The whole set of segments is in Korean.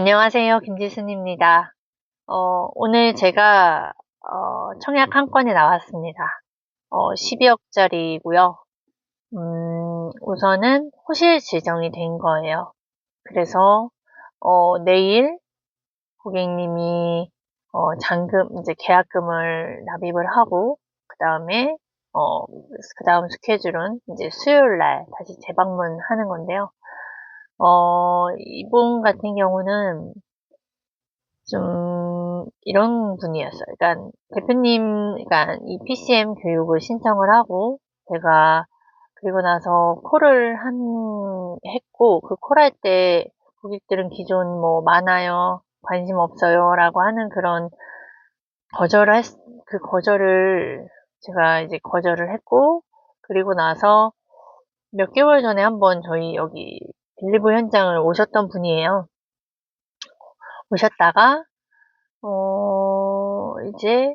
안녕하세요. 김지순입니다. 오늘 제가 청약 한 건이 나왔습니다. 12억짜리고요. 우선은 호실 지정이 된 거예요. 그래서 내일 고객님이 잔금, 이제 계약금을 납입을 하고 그 다음 스케줄은 이제 수요일 날 다시 재방문하는 건데요. 이분 같은 경우는 좀 이런 분이었어요. 그러니까 대표님, 그러니까 이 PCM 교육을 신청을 하고 제가 그리고 나서 했고 그 콜 할 때 고객들은 기존 뭐 많아요, 관심 없어요 라고 하는 그런 그 거절을 제가 이제 거절을 했고, 그리고 나서 몇 개월 전에 한번 저희 여기 빌리브 현장을 오셨던 분이에요. 오셨다가 이제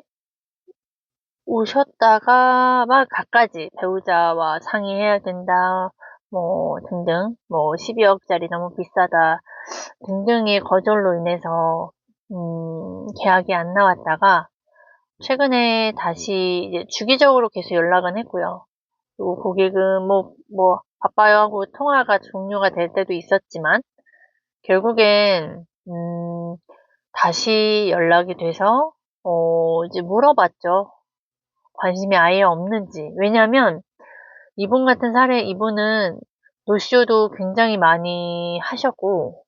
오셨다가 막 갖가지 배우자와 상의해야 된다, 뭐 등등, 뭐 12억짜리 너무 비싸다 등등의 거절로 인해서 계약이 안 나왔다가 최근에 다시 이제 주기적으로 계속 연락은 했고요. 그리고 고객은 뭐 바빠요 하고 통화가 종료가 될 때도 있었지만 결국엔 다시 연락이 돼서 이제 물어봤죠. 관심이 아예 없는지. 왜냐면 이분은 노쇼도 굉장히 많이 하셨고,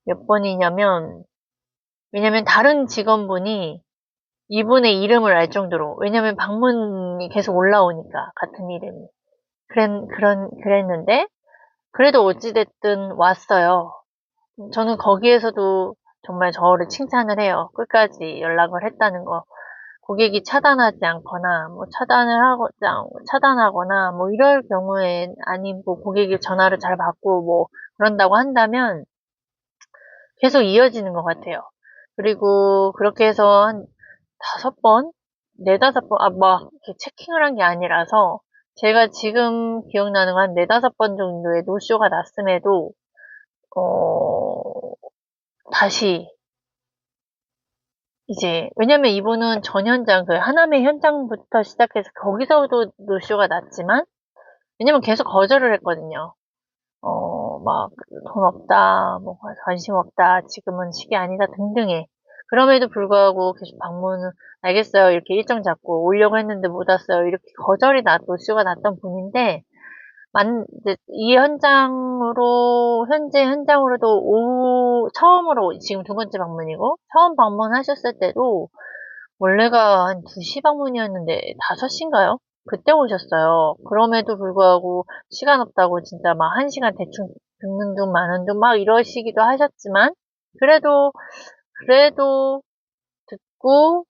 몇 번이냐면, 왜냐면 다른 직원분이 이분의 이름을 알 정도로, 왜냐면 방문이 계속 올라오니까, 같은 이름이. 그랬는데, 그래도 어찌됐든 왔어요. 저는 거기에서도 정말 저를 칭찬을 해요. 끝까지 연락을 했다는 거. 고객이 차단하지 않거나, 뭐 차단하거나, 뭐 이럴 경우에, 아니면 뭐 고객이 전화를 잘 받고 뭐 그런다고 한다면 계속 이어지는 것 같아요. 그리고 그렇게 해서 한 5번, 네다섯 번, 뭐 이렇게 체킹을 한 게 아니라서 제가 지금 기억나는 건 한 네다섯 번 정도의 노쇼가 났음에도, 어, 다시 이제 왜냐면 이분은 전 현장 그 하남의 현장부터 시작해서 거기서도 노쇼가 났지만 왜냐면 계속 거절을 했거든요. 막 돈 없다, 뭐 관심 없다, 지금은 시기 아니다 등등의. 그럼에도 불구하고 계속 알겠어요 이렇게 일정 잡고 오려고 했는데 못 왔어요 이렇게 노쇼가 났던 분인데 이제 현재 현장으로도 처음으로, 지금 두 번째 방문이고, 처음 방문하셨을 때도, 원래가 한 2시 방문이었는데, 5시인가요? 그때 오셨어요. 그럼에도 불구하고, 시간 없다고 진짜 막 1시간 대충 듣는 둥 마는 둥 막 이러시기도 하셨지만, 그래도 듣고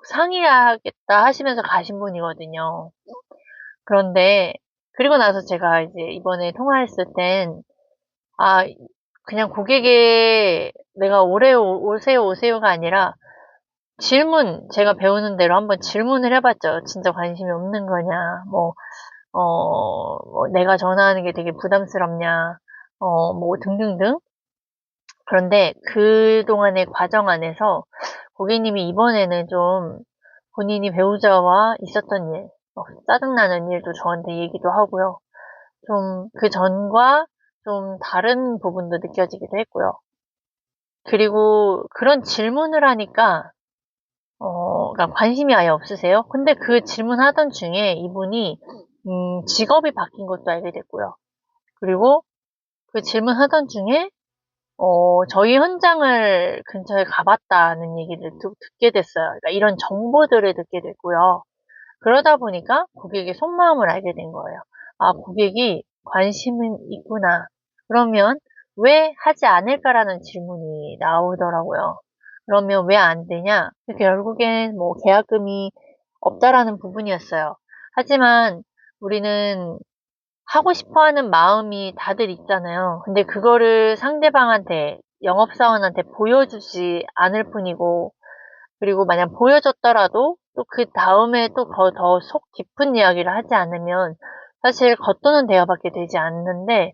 상의하겠다 하시면서 가신 분이거든요. 그런데 그리고 나서 제가 이제 이번에 통화했을 땐 아, 그냥 고객의 내가 오세요가 아니라 제가 배우는 대로 한번 질문을 해봤죠. 진짜 관심이 없는 거냐, 뭐 내가 전화하는 게 되게 부담스럽냐, 뭐 등등등. 그런데 그동안의 과정 안에서 고객님이 이번에는 좀 본인이 배우자와 있었던 일, 짜증나는 일도 저한테 얘기도 하고요. 좀 그 전과 좀 다른 부분도 느껴지기도 했고요. 그리고 그런 질문을 하니까, 그러니까 관심이 아예 없으세요? 근데 그 질문하던 중에 이분이, 직업이 바뀐 것도 알게 됐고요. 그리고 그 질문하던 중에, 저희 현장을 근처에 가봤다는 얘기를 듣게 됐어요. 그러니까 이런 정보들을 듣게 됐고요. 그러다 보니까 고객의 속마음을 알게 된 거예요. 아, 고객이 관심은 있구나. 그러면 왜 하지 않을까라는 질문이 나오더라고요. 그러면 왜 안 되냐? 결국엔 뭐 계약금이 없다라는 부분이었어요. 하지만 우리는 하고 싶어 하는 마음이 다들 있잖아요. 근데 그거를 상대방한테, 영업사원한테 보여주지 않을 뿐이고, 그리고 만약 보여줬더라도 또 그 다음에 또 더 속 깊은 이야기를 하지 않으면 사실 겉도는 대화밖에 되지 않는데,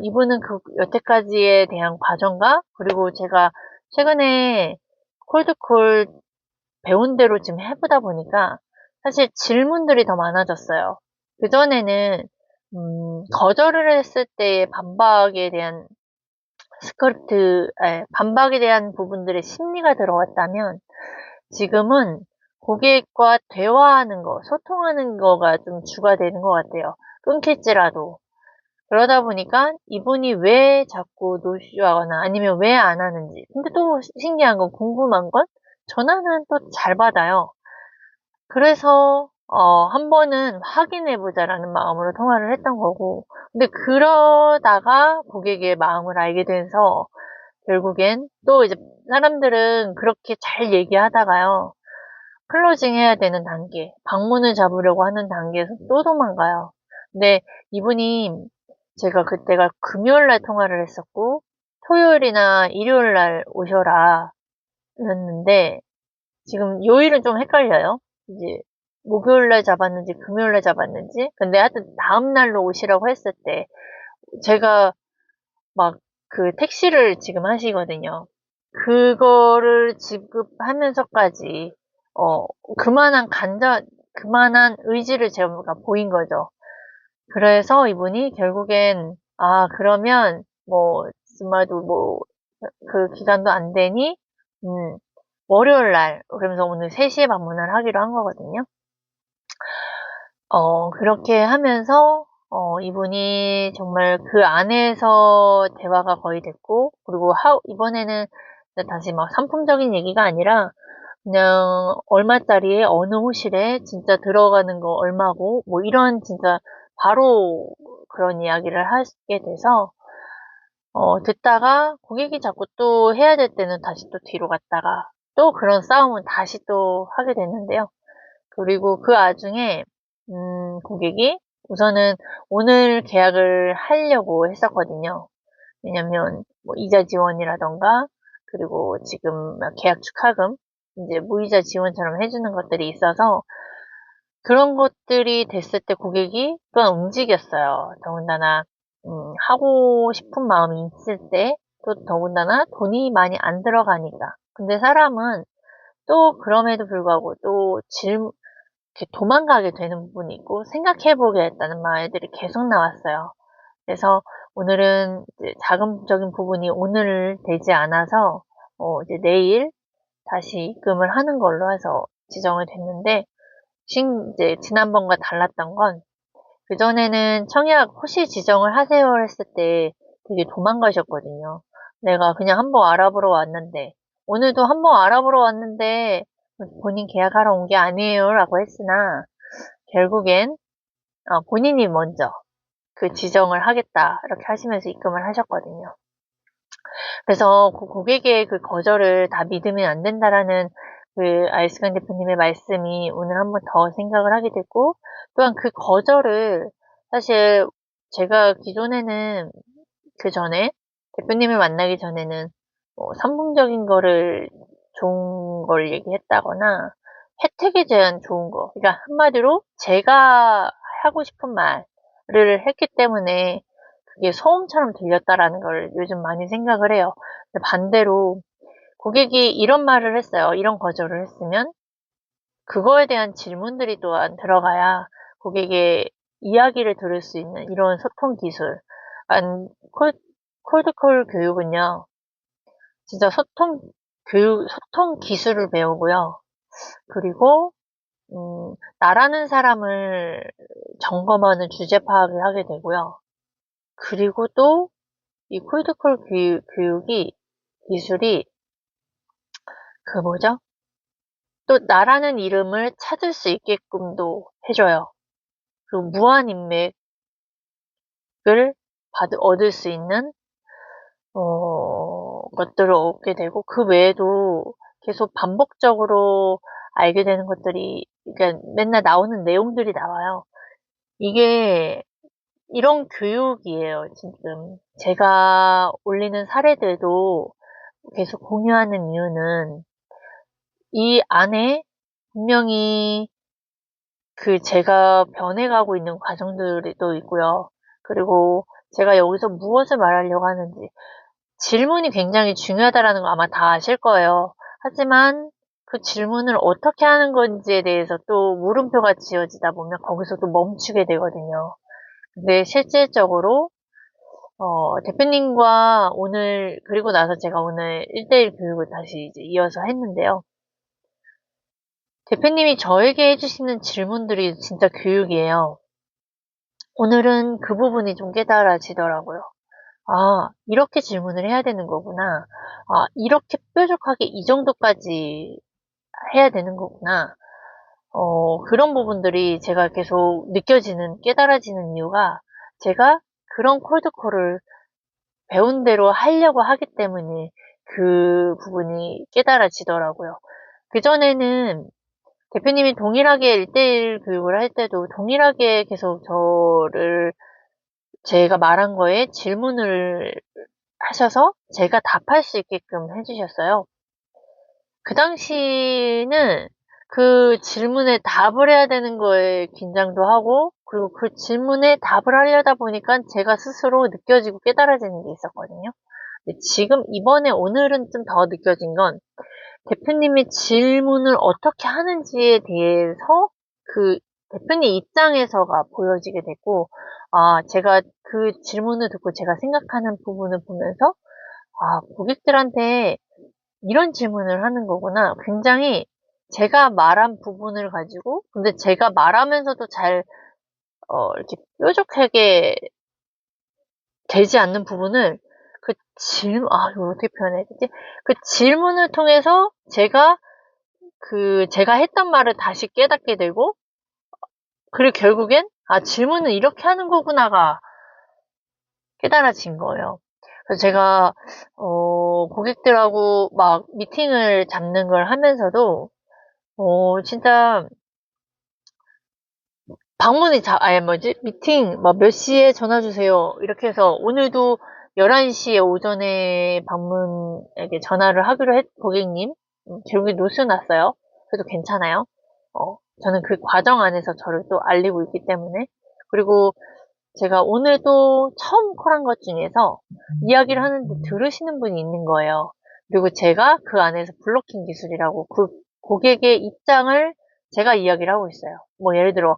이분은 그 여태까지에 대한 과정과 그리고 제가 최근에 콜드콜 배운 대로 지금 해보다 보니까 사실 질문들이 더 많아졌어요. 그전에는 거절을 했을 때의 반박에 대한 반박에 대한 부분들의 심리가 들어왔다면 지금은 고객과 대화하는 거, 소통하는 거가 좀 주가 되는 것 같아요. 끊길지라도. 그러다 보니까 이분이 왜 자꾸 노쇼하거나 아니면 왜 안 하는지. 근데 또 신기한 건 궁금한 건 전화는 또 잘 받아요. 그래서 한 번은 확인해 보자라는 마음으로 통화를 했던 거고. 근데 그러다가 고객의 마음을 알게 돼서 결국엔 또 이제 사람들은 그렇게 잘 얘기하다가요. 클로징 해야 되는 단계, 방문을 잡으려고 하는 단계에서 또 도망가요. 근데 이분이 제가 그때가 금요일 날 통화를 했었고 토요일이나 일요일 날 오셔라 그랬는데 지금 요일은 좀 헷갈려요. 이제 목요일 날 잡았는지 금요일 날 잡았는지. 근데 하여튼 다음 날로 오시라고 했을 때 제가 막 그 택시를 지금 하시거든요. 그거를 지급하면서까지 어 그만한 의지를 제가 보인 거죠. 그래서 이분이 결국엔 그러면 뭐 주말도 뭐 그 기간도 안 되니 음 월요일 날 그러면서 오늘 3시에 방문을 하기로 한 거거든요. 그렇게 하면서 이분이 정말 그 안에서 대화가 거의 됐고 그리고 이번에는 다시 막 상품적인 얘기가 아니라 그냥 얼마짜리에 어느 호실에 진짜 들어가는 거 얼마고 뭐 이런 진짜 바로 그런 이야기를 하게 돼서 듣다가 고객이 자꾸 또 해야 될 때는 다시 또 뒤로 갔다가 또 그런 싸움은 다시 또 하게 됐는데요. 그리고 그 와중에 고객이 우선은 오늘 계약을 하려고 했었거든요. 왜냐면 뭐 이자 지원이라던가 그리고 지금 계약 축하금 이제 무이자 지원처럼 해주는 것들이 있어서 그런 것들이 됐을 때 고객이 또한 움직였어요. 더군다나 하고 싶은 마음이 있을 때 또 더군다나 돈이 많이 안 들어가니까. 근데 사람은 또 그럼에도 불구하고 또 이렇게 도망가게 되는 부분이 있고 생각해보겠다는 말들이 계속 나왔어요. 그래서 오늘은 이제 자금적인 부분이 오늘 되지 않아서 이제 내일 다시 입금을 하는 걸로 해서 지정이 됐는데 이제 지난번과 달랐던 건 그전에는 청약 호시 지정을 하세요 했을 때 되게 도망가셨거든요. 내가 그냥 한번 알아보러 왔는데 오늘도 한번 알아보러 왔는데 본인 계약하러 온 게 아니에요 라고 했으나 결국엔 본인이 먼저 그 지정을 하겠다 이렇게 하시면서 입금을 하셨거든요. 그래서 그 고객의 그 거절을 다 믿으면 안 된다라는 그 아이스강 대표님의 말씀이 오늘 한번 더 생각을 하게 됐고 또한 그 거절을 사실 제가 기존에는 그 전에 대표님을 만나기 전에는 뭐 상품적인 거를 좋은 걸 얘기했다거나 혜택에 대한 좋은 거 그러니까 한마디로 제가 하고 싶은 말을 했기 때문에 그게 소음처럼 들렸다라는 걸 요즘 많이 생각을 해요. 근데 반대로 고객이 이런 말을 했어요. 이런 거절을 했으면 그거에 대한 질문들이 또한 들어가야 고객의 이야기를 들을 수 있는 이런 소통 기술. 콜드콜 교육은요. 진짜 소통 기술을 배우고요. 그리고 나라는 사람을 점검하는 주제 파악을 하게 되고요. 그리고 또 이 콜드콜 교육이 기술이 그 뭐죠? 또 나라는 이름을 찾을 수 있게끔도 해줘요. 그리고 무한 인맥을 얻을 수 있는 것들을 얻게 되고 그 외에도 계속 반복적으로 알게 되는 것들이 그러니까 맨날 나오는 내용들이 나와요. 이게 이런 교육이에요, 지금. 제가 올리는 사례들도 계속 공유하는 이유는 이 안에 분명히 제가 변해가고 있는 과정들이 또 있고요. 그리고 제가 여기서 무엇을 말하려고 하는지. 질문이 굉장히 중요하다라는 거 아마 다 아실 거예요. 하지만 그 질문을 어떻게 하는 건지에 대해서 또 물음표가 지어지다 보면 거기서 또 멈추게 되거든요. 근데 실질적으로 대표님과 오늘, 그리고 나서 제가 오늘 1대1 교육을 다시 이제 이어서 했는데요. 대표님이 저에게 해주시는 질문들이 진짜 교육이에요. 오늘은 그 부분이 좀 깨달아지더라고요. 아, 이렇게 질문을 해야 되는 거구나. 아, 이렇게 뾰족하게 이 정도까지 해야 되는 거구나. 그런 부분들이 제가 계속 느껴지는, 깨달아지는 이유가 제가 그런 콜드콜을 배운 대로 하려고 하기 때문에 그 부분이 깨달아지더라고요. 그전에는 대표님이 동일하게 1대1 교육을 할 때도 동일하게 계속 저를 제가 말한 거에 질문을 하셔서 제가 답할 수 있게끔 해주셨어요. 그 당시는 그 질문에 답을 해야 되는 거에 긴장도 하고, 그리고 그 질문에 답을 하려다 보니까 제가 스스로 느껴지고 깨달아지는 게 있었거든요. 근데 지금 이번에 오늘은 좀 더 느껴진 건 대표님이 질문을 어떻게 하는지에 대해서 그 대표님 입장에서가 보여지게 됐고, 아, 제가 그 질문을 듣고 제가 생각하는 부분을 보면서, 아, 고객들한테 이런 질문을 하는 거구나. 굉장히 제가 말한 부분을 가지고, 근데 제가 말하면서도 잘, 이렇게 뾰족하게 되지 않는 부분을 이거 어떻게 표현해야 되지? 그 질문을 통해서 제가 했던 말을 다시 깨닫게 되고, 그리고 결국엔, 아, 질문은 이렇게 하는 거구나가 깨달아진 거예요. 그래서 제가, 고객들하고 막 미팅을 잡는 걸 하면서도, 진짜, 미팅, 막 몇 시에 전화 주세요. 이렇게 해서 오늘도 11시에 오전에 방문에게 전화를 하기로 고객님. 결국에 노스 났어요. 그래도 괜찮아요. 저는 그 과정 안에서 저를 또 알리고 있기 때문에. 그리고 제가 오늘도 처음 콜한 것 중에서 이야기를 하는데 들으시는 분이 있는 거예요. 그리고 제가 그 안에서 블로킹 기술이라고 그 고객의 입장을 제가 이야기를 하고 있어요. 뭐 예를 들어,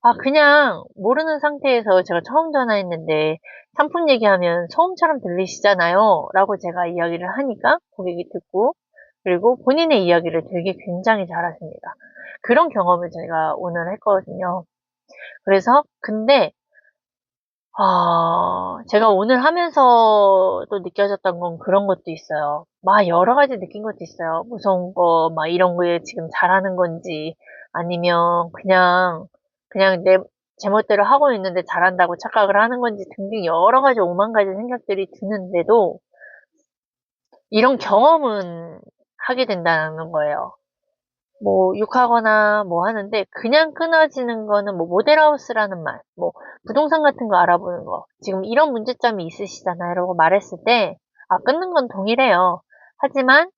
아, 그냥 모르는 상태에서 제가 처음 전화했는데 상품 얘기하면 소음처럼 들리시잖아요. 라고 제가 이야기를 하니까 고객이 듣고, 그리고 본인의 이야기를 되게 굉장히 잘하십니다. 그런 경험을 제가 오늘 했거든요. 그래서, 근데 제가 오늘 하면서도 느껴졌던 건 그런 것도 있어요. 막 여러 가지 느낀 것도 있어요. 무서운 거, 막 이런 거에 지금 잘하는 건지, 아니면 그냥 제 멋대로 하고 있는데 잘한다고 착각을 하는 건지 등등 여러 가지 오만 가지 생각들이 드는데도, 이런 경험은 하게 된다는 거예요. 뭐 욕하거나 뭐 하는데 그냥 끊어지는 거는 뭐 모델하우스라는 말, 뭐 부동산 같은 거 알아보는 거, 지금 이런 문제점이 있으시잖아요 라고 말했을 때, 아, 끊는 건 동일해요. 하지만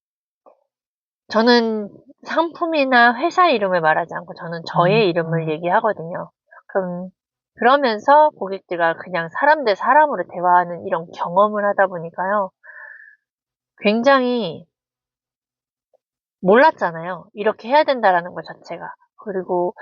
저는 상품이나 회사 이름을 말하지 않고 저는 저의 이름을 얘기하거든요. 그러면서 고객들과 그냥 사람 대 사람으로 대화하는 이런 경험을 하다 보니까요. 굉장히 몰랐잖아요. 이렇게 해야 된다라는 것 자체가. 그리고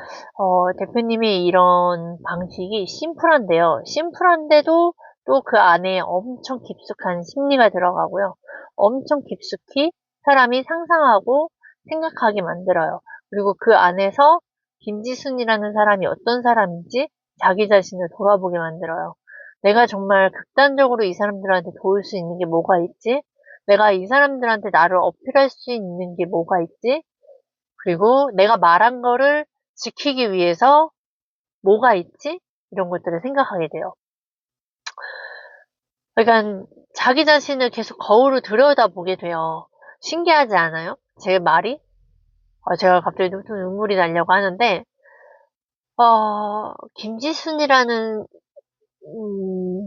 대표님의 이런 방식이 심플한데요. 심플한데도 또 그 안에 엄청 깊숙한 심리가 들어가고요. 엄청 깊숙이 사람이 상상하고 생각하게 만들어요. 그리고 그 안에서 김지순이라는 사람이 어떤 사람인지 자기 자신을 돌아보게 만들어요. 내가 정말 극단적으로 이 사람들한테 도울 수 있는 게 뭐가 있지? 내가 이 사람들한테 나를 어필할 수 있는 게 뭐가 있지? 그리고 내가 말한 거를 지키기 위해서 뭐가 있지? 이런 것들을 생각하게 돼요. 그러니까 자기 자신을 계속 거울을 들여다보게 돼요. 신기하지 않아요? 제 말이? 제가 갑자기 좀 눈물이 나려고 하는데, 김지순이라는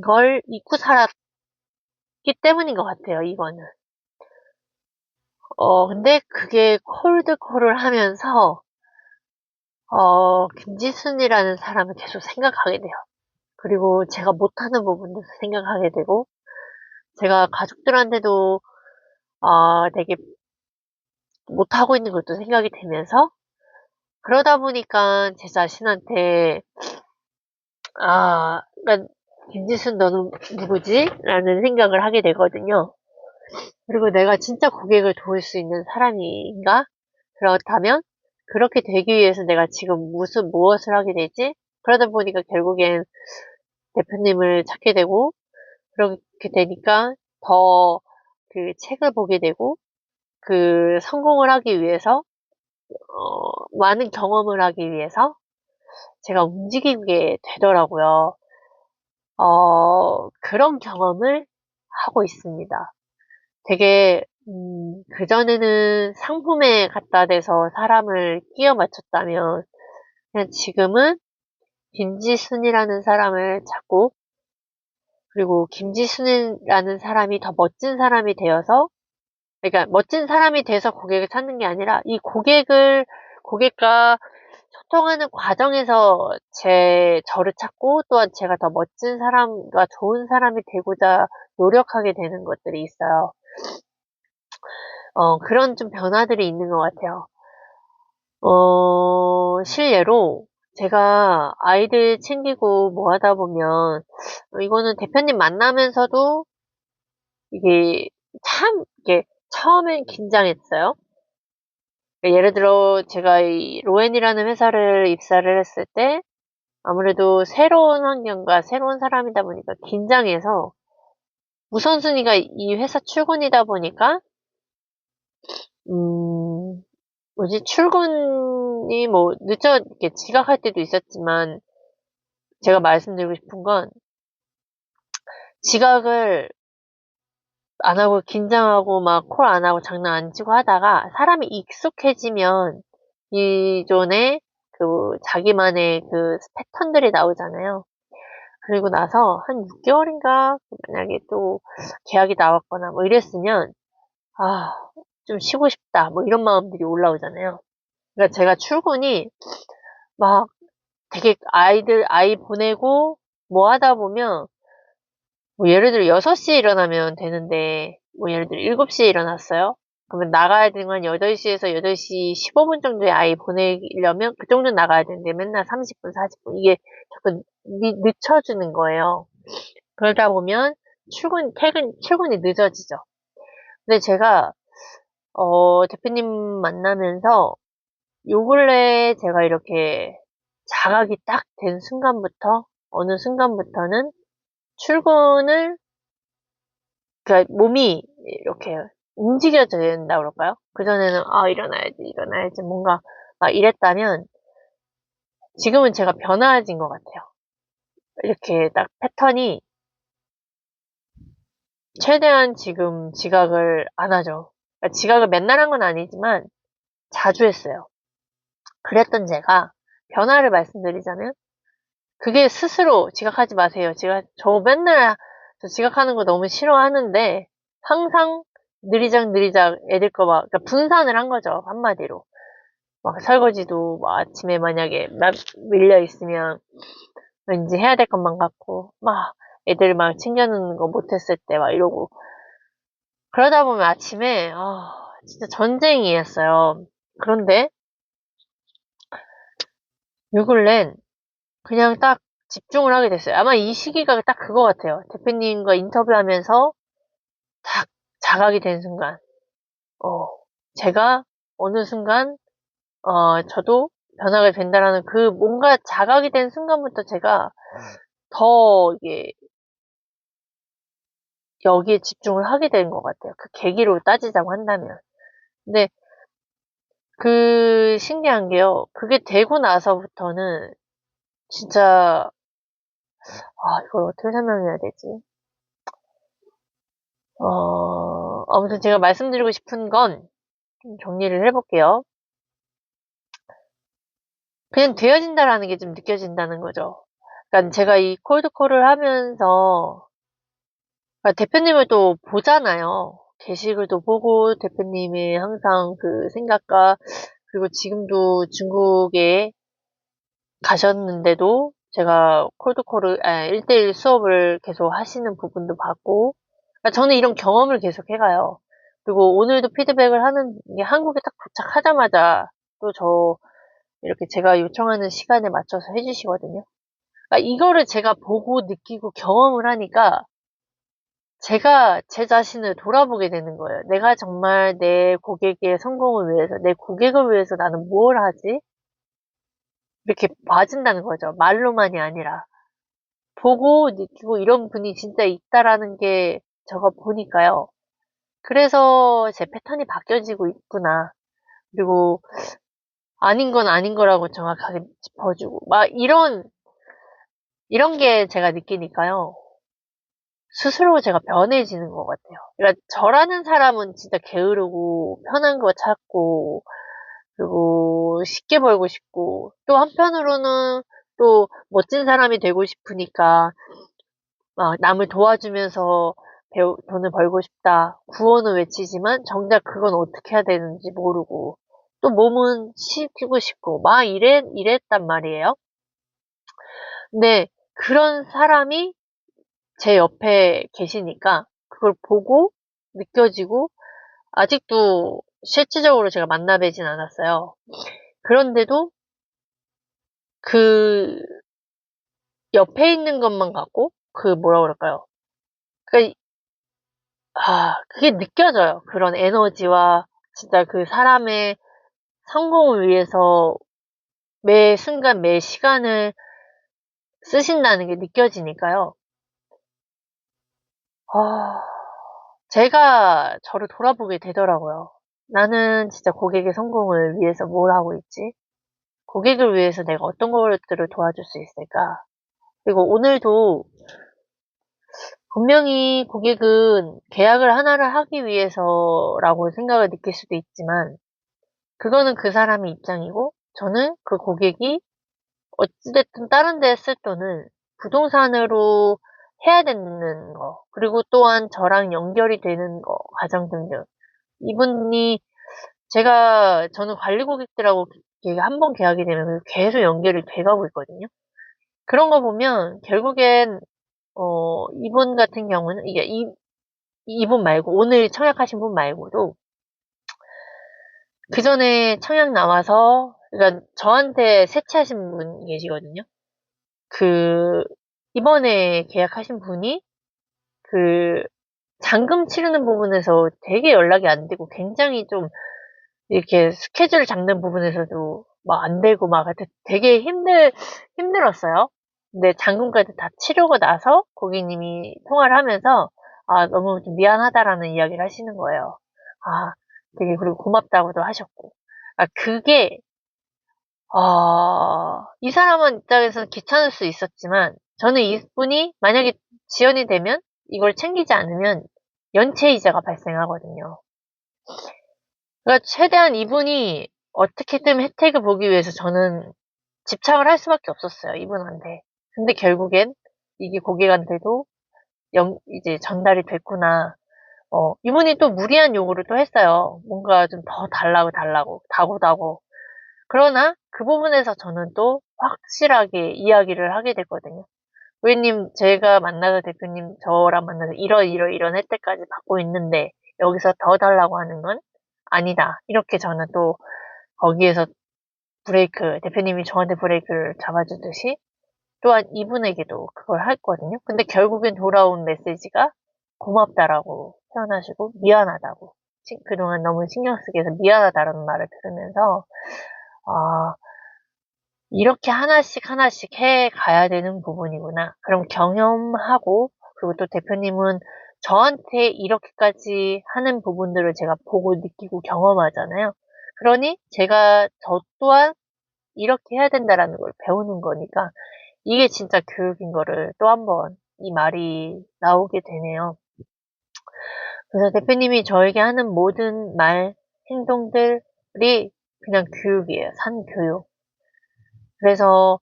걸 잊고 살았기 때문인 것 같아요, 이거는. 근데 그게 콜드콜을 하면서 김지순이라는 사람을 계속 생각하게 돼요. 그리고 제가 못하는 부분도 생각하게 되고, 제가 가족들한테도, 되게 못하고 있는 것도 생각이 되면서, 그러다 보니까 제 자신한테, 그러니까 김지순 너는 누구지? 라는 생각을 하게 되거든요. 그리고 내가 진짜 고객을 도울 수 있는 사람인가? 그렇다면 그렇게 되기 위해서 내가 지금 무엇을 하게 되지? 그러다 보니까 결국엔 대표님을 찾게 되고, 그렇게 되니까 더 그 책을 보게 되고, 그 성공을 하기 위해서, 많은 경험을 하기 위해서 제가 움직이게 되더라고요. 그런 경험을 하고 있습니다. 되게, 그전에는 상품에 갖다 대서 사람을 끼워 맞췄다면, 그냥 지금은 김지순이라는 사람을 찾고, 그리고 김지순이라는 사람이 더 멋진 사람이 되어서, 그러니까 멋진 사람이 돼서 고객을 찾는 게 아니라, 고객과 소통하는 과정에서 저를 찾고, 또한 제가 더 멋진 사람과 좋은 사람이 되고자 노력하게 되는 것들이 있어요. 그런 좀 변화들이 있는 것 같아요. 실례로 제가 아이들 챙기고 뭐 하다 보면, 이거는 대표님 만나면서도 이게 이게 처음엔 긴장했어요. 그러니까 예를 들어 제가 이 로엔이라는 회사를 입사를 했을 때 아무래도 새로운 환경과 새로운 사람이다 보니까 긴장해서 우선순위가 이 회사 출근이다 보니까 음 출근이 뭐 이렇게 지각할 때도 있었지만, 제가 말씀드리고 싶은 건, 지각을 안 하고 긴장하고 막 콜 안 하고 장난 안 치고 하다가 사람이 익숙해지면 기존에 자기만의 패턴들이 나오잖아요. 그리고 나서 한 6개월인가 만약에 또 계약이 나왔거나 뭐 이랬으면, 아, 좀 쉬고 싶다 뭐 이런 마음들이 올라오잖아요. 그러니까 제가 출근이 막 되게 아이 보내고 뭐 하다 보면, 뭐 예를 들어 6시에 일어나면 되는데, 뭐 예를 들어 7시에 일어났어요? 그러면 나가야 되는 건 8시에서 8시 15분 정도에 아이 보내려면 그 정도 나가야 되는데 맨날 30분, 40분. 이게 자꾸 늦춰주는 거예요. 그러다 보면 출근이 늦어지죠. 근데 제가, 대표님 만나면서 요 근래에 제가 이렇게 자각이 딱 된 순간부터, 어느 순간부터는 출근을, 그러니까 몸이 이렇게 움직여져야 된다 그럴까요? 그전에는, 일어나야지, 뭔가, 이랬다면, 지금은 제가 변화해진 것 같아요. 이렇게 딱 패턴이, 최대한 지금 지각을 안 하죠. 그러니까 지각을 맨날 한 건 아니지만, 자주 했어요. 그랬던 제가, 변화를 말씀드리자면, 그게 스스로 지각하지 마세요. 저 맨날 저 지각하는 거 너무 싫어하는데 항상 느리작 애들 거 그러니까 분산을 한 거죠. 한마디로. 막 설거지도 막 아침에 만약에 밀려 있으면 왠지 해야 될 것만 같고, 막 애들 막 챙겨놓는 거 못했을 때 막 이러고. 그러다 보면 아침에, 진짜 전쟁이었어요. 그런데 요 근래는 그냥 딱 집중을 하게 됐어요. 아마 이 시기가 딱 그거 같아요. 대표님과 인터뷰하면서 딱 자각이 된 순간, 어, 제가 어느 순간, 저도 변화가 된다라는 뭔가 자각이 된 순간부터 제가 더 여기에 집중을 하게 된 것 같아요. 그 계기로 따지자고 한다면. 근데 신기한 게요. 그게 되고 나서부터는 진짜, 이걸 어떻게 설명해야 되지? 아무튼 제가 말씀드리고 싶은 건, 좀 정리를 해볼게요. 그냥 되어진다라는 게 좀 느껴진다는 거죠. 그러니까 제가 이 콜드콜을 하면서, 그러니까 대표님을 또 보잖아요. 게시글도 보고, 대표님의 항상 그 생각과, 그리고 지금도 중국에 가셨는데도 제가 콜드콜을, 1대1 수업을 계속 하시는 부분도 봤고, 그러니까 저는 이런 경험을 계속 해가요. 그리고 오늘도 피드백을 하는 게 한국에 딱 도착하자마자 또 이렇게 제가 요청하는 시간에 맞춰서 해주시거든요. 그러니까 이거를 제가 보고 느끼고 경험을 하니까 제가 제 자신을 돌아보게 되는 거예요. 내가 정말 내 고객의 성공을 위해서, 내 고객을 위해서 나는 뭘 하지? 이렇게 봐준다는 거죠. 말로만이 아니라. 보고 느끼고 이런 분이 진짜 있다라는 게 저가 보니까요. 그래서 제 패턴이 바뀌어지고 있구나. 그리고 아닌 건 아닌 거라고 정확하게 짚어주고, 막 이런 게 제가 느끼니까요. 스스로 제가 변해지는 것 같아요. 그러니까 저라는 사람은 진짜 게으르고 편한 거 찾고 그리고 쉽게 벌고 싶고 또 한편으로는 또 멋진 사람이 되고 싶으니까 막 남을 도와주면서 돈을 벌고 싶다 구호는 외치지만 정작 그건 어떻게 해야 되는지 모르고 또 몸은 시키고 싶고 막 이랬단 말이에요. 근데 그런 사람이 제 옆에 계시니까 그걸 보고 느껴지고 아직도 실질적으로 제가 만나 뵈진 않았어요. 그런데도 그 옆에 있는 것만 갖고 그 뭐라 그럴까요? 그 그게 느껴져요. 그런 에너지와 진짜 그 사람의 성공을 위해서 매 순간 매 시간을 쓰신다는 게 느껴지니까요. 아, 제가 저를 돌아보게 되더라고요. 나는 진짜 고객의 성공을 위해서 뭘 하고 있지? 고객을 위해서 내가 어떤 것들을 도와줄 수 있을까? 그리고 오늘도 분명히 고객은 계약을 하나를 하기 위해서라고 생각을 느낄 수도 있지만, 그거는 그 사람의 입장이고, 저는 그 고객이 어찌됐든 다른 데에 쓸 돈을 부동산으로 해야 되는 거, 그리고 또한 저랑 연결이 되는 거, 가정 등등. 이분이 저는 관리 고객들하고 한 번 계약이 되면 계속 연결이 돼가고 있거든요. 그런 거 보면 결국엔 이분 같은 경우는 이게 이분 말고 오늘 청약하신 분 말고도 그 전에 청약 나와서 그러니까 저한테 세치하신 분 계시거든요. 그 이번에 계약하신 분이 그 잔금 치르는 부분에서 되게 연락이 안 되고 굉장히 좀 이렇게 스케줄 잡는 부분에서도 막 안 되고 막 되게 힘들었어요. 근데 잔금까지 다 치르고 나서 고객님이 통화를 하면서 너무 좀 미안하다라는 이야기를 하시는 거예요. 되게 그리고 고맙다고도 하셨고. 그게, 이 사람은 입장에서는 귀찮을 수 있었지만 저는 이분이 만약에 지연이 되면 이걸 챙기지 않으면 연체이자가 발생하거든요. 그러니까 최대한 이분이 어떻게든 혜택을 보기 위해서 저는 집착을 할 수밖에 없었어요, 이분한테. 근데 결국엔 이게 고객한테도 이제 전달이 됐구나. 이분이 또 무리한 요구를 또 했어요. 뭔가 좀 더 달라고, 다고다고. 그러나 그 부분에서 저는 또 확실하게 이야기를 하게 됐거든요. 고객님, 제가 만나서 대표님 저랑 만나서 이런 혜택까지 받고 있는데 여기서 더 달라고 하는 건 아니다. 이렇게 저는 또 거기에서 대표님이 저한테 브레이크를 잡아주듯이 또한 이분에게도 그걸 했거든요. 근데 결국엔 돌아온 메시지가 고맙다라고 표현하시고 미안하다고. 그동안 너무 신경 쓰게 해서 미안하다라는 말을 들으면서 아, 이렇게 하나씩 해 가야 되는 부분이구나. 그럼 경험하고 그리고 또 대표님은 저한테 이렇게까지 하는 부분들을 제가 보고 느끼고 경험하잖아요. 그러니 저 또한 이렇게 해야 된다라는 걸 배우는 거니까 이게 진짜 교육인 거를 또 한 번 이 말이 나오게 되네요. 그래서 대표님이 저에게 하는 모든 말, 행동들이 그냥 교육이에요. 산교육. 그래서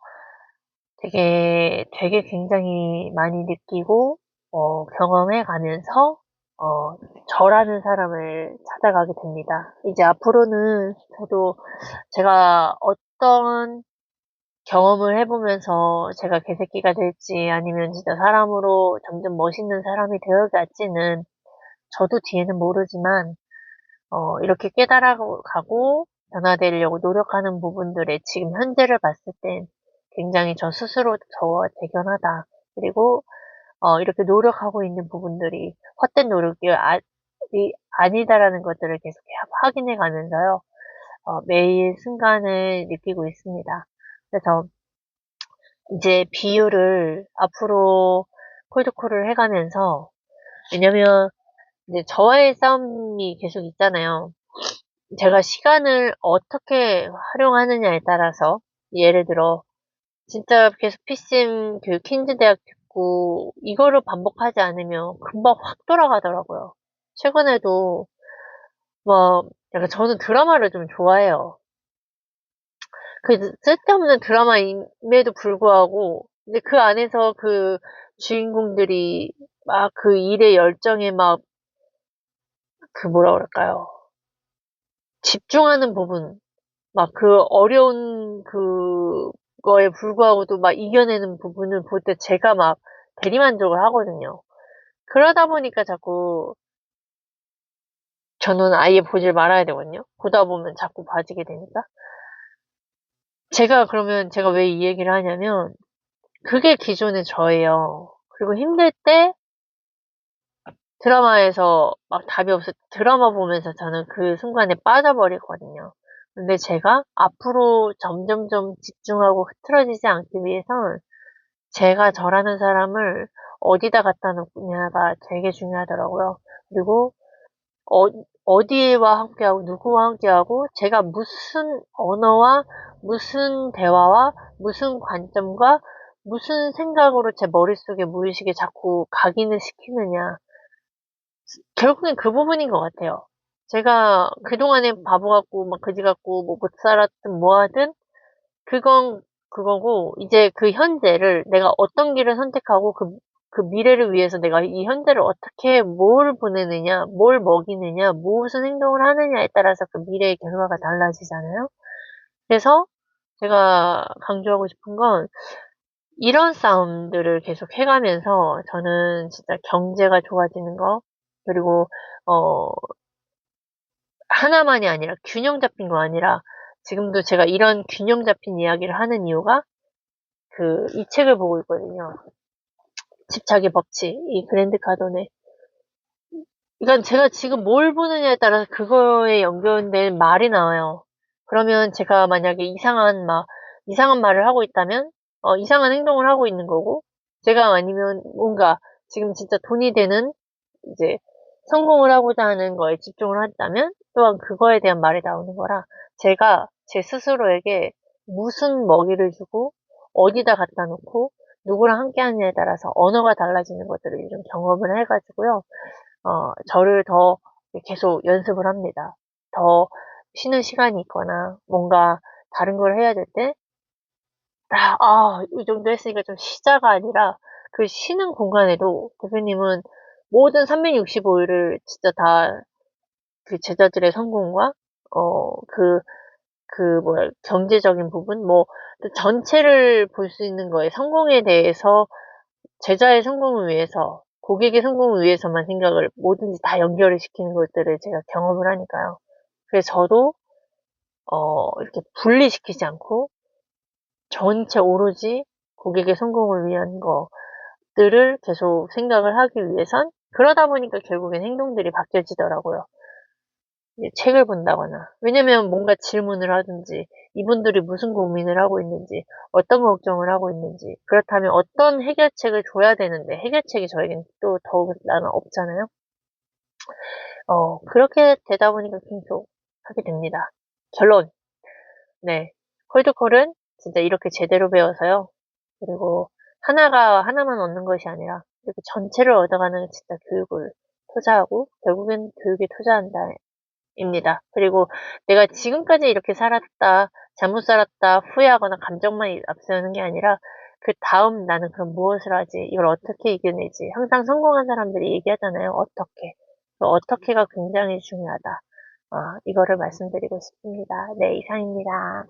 되게 굉장히 많이 느끼고, 경험해 가면서, 저라는 사람을 찾아가게 됩니다. 이제 앞으로는 저도 제가 어떤 경험을 해보면서 제가 개새끼가 될지 아니면 진짜 사람으로 점점 멋있는 사람이 되어갈지는 저도 뒤에는 모르지만 이렇게 깨달아가고 변화되려고 노력하는 부분들의 지금 현재를 봤을 땐 굉장히 저 스스로 저와 대견하다. 그리고 이렇게 노력하고 있는 부분들이 헛된 노력이 아니다라는 것들을 계속 확인해 가면서요. 매일 순간을 느끼고 있습니다. 그래서 이제 비유를 앞으로 콜드콜을 해가면서, 왜냐면 이제 저와의 싸움이 계속 있잖아요. 제가 시간을 어떻게 활용하느냐에 따라서, 예를 들어 진짜 계속 PCM 그 퀸즈 대학 듣고 이거를 반복하지 않으면 금방 확 돌아가더라고요. 최근에도 뭐 약간 저는 드라마를 좀 좋아해요. 그 쓸데없는 드라마임에도 불구하고 근데 그 안에서 그 주인공들이 막 그 일에 열정에 막 그 뭐라 그럴까요? 집중하는 부분, 막 그 어려운 그거에 불구하고도 막 이겨내는 부분을 볼 때 제가 막 대리만족을 하거든요. 그러다 보니까 자꾸 저는 아예 보질 말아야 되거든요. 보다 보면 자꾸 봐지게 되니까. 그러면 제가 왜 이 얘기를 하냐면, 그게 기존의 저예요. 그리고 힘들 때 드라마에서 막 답이 없을 때 드라마 보면서 저는 그 순간에 빠져버리거든요. 근데 제가 앞으로 점점점 집중하고 흐트러지지 않기 위해선 제가 저라는 사람을 어디다 갖다 놓느냐가 되게 중요하더라고요. 그리고 어, 어디와 함께하고 누구와 함께하고 제가 무슨 언어와 무슨 대화와 무슨 관점과 무슨 생각으로 제 머릿속에 무의식에 자꾸 각인을 시키느냐. 결국엔 그 부분인 것 같아요. 제가 그동안에 바보 같고 막 그지 같고 뭐 못 살았든 뭐 하든 그건 그거고 이제 그 현재를 내가 어떤 길을 선택하고 그 미래를 위해서 내가 이 현재를 어떻게 뭘 보내느냐, 뭘 먹이느냐, 무슨 행동을 하느냐에 따라서 그 미래의 결과가 달라지잖아요. 그래서 제가 강조하고 싶은 건 이런 싸움들을 계속 해가면서 저는 진짜 경제가 좋아지는 거, 그리고 어 하나만이 아니라 균형 잡힌 거 아니라 지금도 제가 이런 균형 잡힌 이야기를 하는 이유가 이 책을 보고 있거든요. 집착의 법칙, 이 그랜드 카돈의. 그러니까 제가 지금 뭘 보느냐에 따라서 그거에 연결된 말이 나와요. 그러면 제가 만약에 이상한 말을 하고 있다면, 이상한 행동을 하고 있는 거고, 제가 아니면 뭔가 지금 진짜 돈이 되는, 이제, 성공을 하고자 하는 거에 집중을 한다면, 또한 그거에 대한 말이 나오는 거라, 제가 제 스스로에게 무슨 먹이를 주고, 어디다 갖다 놓고, 누구랑 함께 하느냐에 따라서 언어가 달라지는 것들을 요즘 경험을 해가지고요. 저를 더 계속 연습을 합니다. 더 쉬는 시간이 있거나 뭔가 다른 걸 해야 될 때, 이 정도 했으니까 좀 쉬자가 아니라 그 쉬는 공간에도 대표님은 모든 365일을 진짜 다 그 제자들의 성공과, 경제적인 부분, 전체를 볼 수 있는 거에 성공에 대해서 제자의 성공을 위해서, 고객의 성공을 위해서만 생각을 뭐든지 다 연결을 시키는 것들을 제가 경험을 하니까요. 그래서 저도, 이렇게 분리시키지 않고, 전체 오로지 고객의 성공을 위한 것들을 계속 생각을 하기 위해선, 그러다 보니까 결국엔 행동들이 바뀌어지더라고요. 이제 책을 본다거나. 왜냐면 뭔가 질문을 하든지, 이분들이 무슨 고민을 하고 있는지, 어떤 걱정을 하고 있는지, 그렇다면 어떤 해결책을 줘야 되는데, 해결책이 저에겐 또 더욱 나는 없잖아요? 그렇게 되다 보니까 계속 하게 됩니다. 결론. 네. 콜드콜은 진짜 이렇게 제대로 배워서요. 그리고 하나만 얻는 것이 아니라, 이렇게 전체를 얻어가는 진짜 교육을 투자하고, 결국엔 교육에 투자한다. 입니다. 그리고 내가 지금까지 이렇게 살았다, 잘못 살았다, 후회하거나 감정만 앞세우는 게 아니라 그 다음 나는 그럼 무엇을 하지? 이걸 어떻게 이겨내지? 항상 성공한 사람들이 얘기하잖아요. 어떻게. 그 어떻게가 굉장히 중요하다. 이거를 말씀드리고 싶습니다. 네, 이상입니다.